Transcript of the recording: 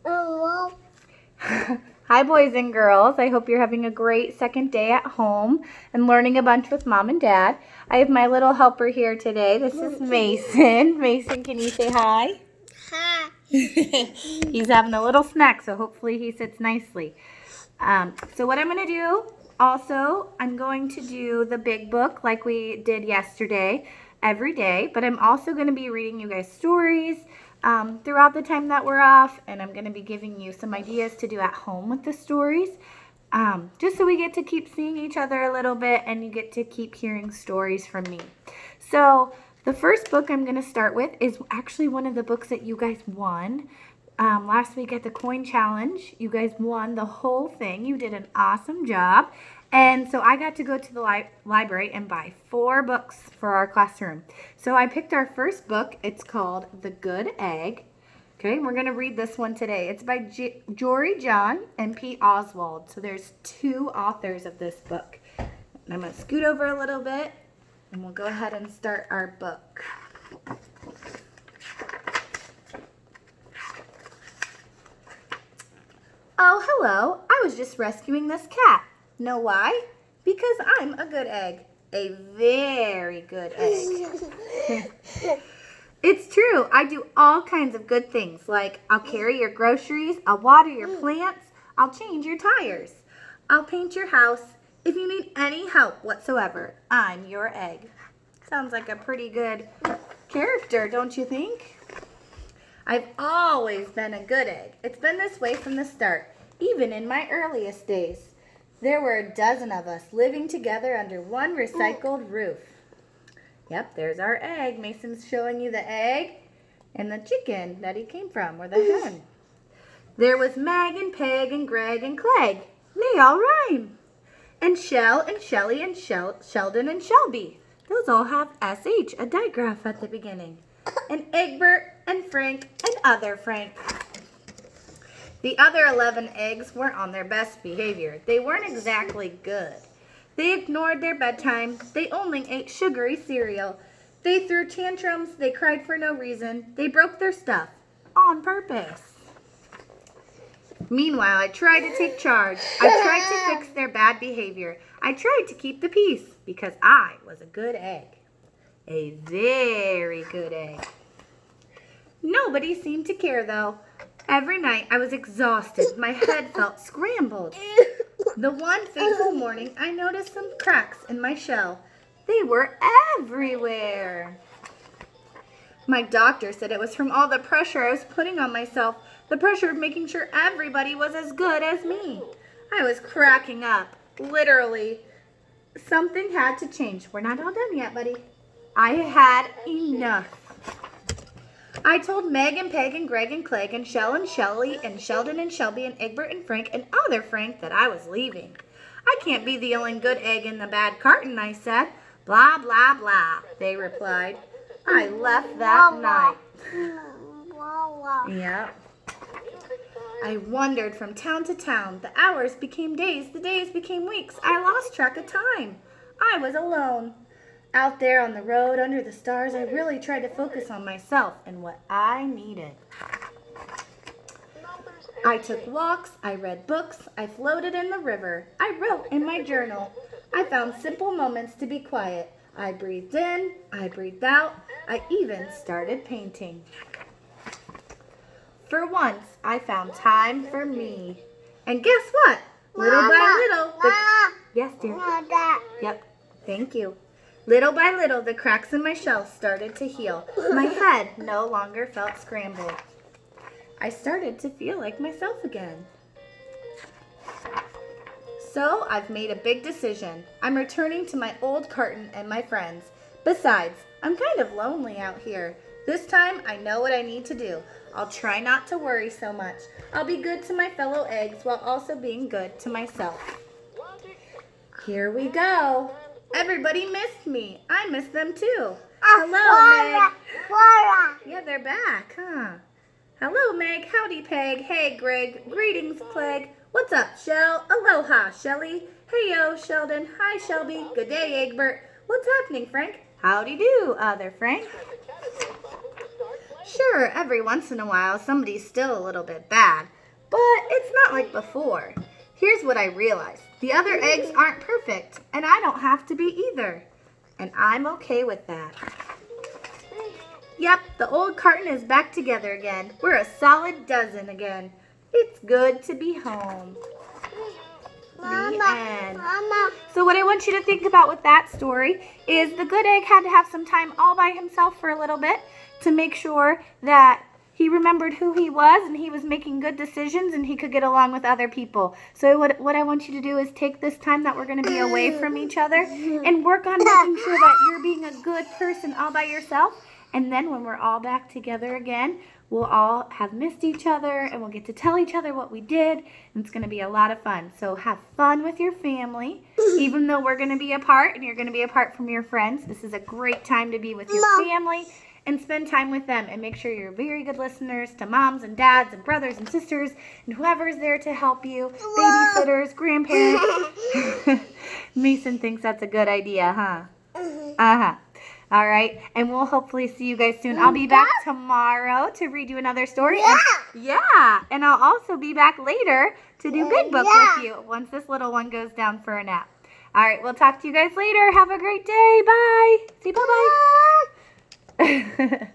Hi, boys and girls. I hope you're having a great second day at home and learning a bunch with Mom and Dad. I have my little helper here today. This is Mason. Mason, can you say hi? Hi. He's having a little snack, so hopefully he sits nicely. So what I'm going to do, also, I'm going to do the big book like we did yesterday every day, but I'm also going to be reading you guys stories throughout the time that we're off, and I'm going to be giving you some ideas to do at home with the stories, just so we get to keep seeing each other a little bit and you get to keep hearing stories from me. So the first book I'm going to start with is actually one of the books that you guys won. Last week at the coin challenge, you guys won the whole thing. You did an awesome job. And so I got to go to the library and buy 4 books for our classroom. So I picked our first book. It's called The Good Egg. Okay, we're going to read this one today. It's by Jory John and Pete Oswald. So there's 2 authors of this book. And I'm going to scoot over a little bit and we'll go ahead and start our book. Oh, hello. I was just rescuing this cat. Know why? Because I'm a good egg. A very good egg. It's true. I do all kinds of good things, like I'll carry your groceries, I'll water your plants, I'll change your tires, I'll paint your house. If you need any help whatsoever, I'm your egg. Sounds like a pretty good character, don't you think? I've always been a good egg. It's been this way from the start, even in my earliest days. There were a dozen of us living together under one recycled roof. Yep, there's our egg. Mason's showing you the egg and the chicken that he came from, or the hen. There was Meg and Peg and Greg and Clegg. They all rhyme. And Shell and Shelly and Sheldon and Shelby. Those all have SH, a digraph at the beginning. And Egbert and Frank and other Frank. The other 11 eggs weren't on their best behavior. They weren't exactly good. They ignored their bedtime. They only ate sugary cereal. They threw tantrums. They cried for no reason. They broke their stuff on purpose. Meanwhile, I tried to take charge. I tried to fix their bad behavior. I tried to keep the peace because I was a good egg. A very good egg. Nobody seemed to care, though. Every night I was exhausted. My head felt scrambled. The one fateful morning, I noticed some cracks in my shell. They were everywhere. My doctor said it was from all the pressure I was putting on myself, the pressure of making sure everybody was as good as me. I was cracking up, literally. Something had to change. We're not all done yet, buddy. I had enough. I told Meg and Peg and Greg and Clegg and Shell and Shelly and Sheldon and Shelby and Egbert and Frank and other Frank that I was leaving. I can't be the only good egg in the bad carton, I said. Blah, blah, blah, they replied. I left that night. Yep. I wandered from town to town. The hours became days. The days became weeks. I lost track of time. I was alone. Out there on the road under the stars, I really tried to focus on myself and what I needed. I took walks, I read books, I floated in the river, I wrote in my journal. I found simple moments to be quiet. I breathed in, I breathed out, I even started painting. For once, I found time for me. And guess what? Little by little, yes, dear. Yep, thank you. Little by little, the cracks in my shell started to heal. My head no longer felt scrambled. I started to feel like myself again. So I've made a big decision. I'm returning to my old carton and my friends. Besides, I'm kind of lonely out here. This time, I know what I need to do. I'll try not to worry so much. I'll be good to my fellow eggs while also being good to myself. Here we go. Everybody missed me. I missed them too. Hello, Meg. Yeah, they're back, huh? Hello, Meg. Howdy, Peg. Hey, Greg. Greetings, Clegg. What's up, Shell? Aloha, Shelly. Hey-yo, Sheldon. Hi, Shelby. Good day, Egbert. What's happening, Frank? Howdy do, other Frank. Sure, every once in a while somebody's still a little bit bad, but it's not like before. Here's what I realized. The other eggs aren't perfect, and I don't have to be either. And I'm okay with that. Yep, the old carton is back together again. We're a solid dozen again. It's good to be home. The end. So what I want you to think about with that story is the good egg had to have some time all by himself for a little bit to make sure that he remembered who he was and he was making good decisions and he could get along with other people. So what I want you to do is take this time that we're going to be away from each other and work on making sure that you're being a good person all by yourself. And then when we're all back together again, we'll all have missed each other and we'll get to tell each other what we did. And it's going to be a lot of fun. So have fun with your family. Even though we're going to be apart and you're going to be apart from your friends, this is a great time to be with your family and spend time with them. And make sure you're very good listeners to moms and dads and brothers and sisters and whoever's there to help you. Babysitters, grandparents. Mason thinks that's a good idea, huh? Uh-huh. All right, and we'll hopefully see you guys soon. I'll be back tomorrow to read you another story. And I'll also be back later to do Big Book with you once this little one goes down for a nap. All right, we'll talk to you guys later. Have a great day. Bye. Say bye-bye.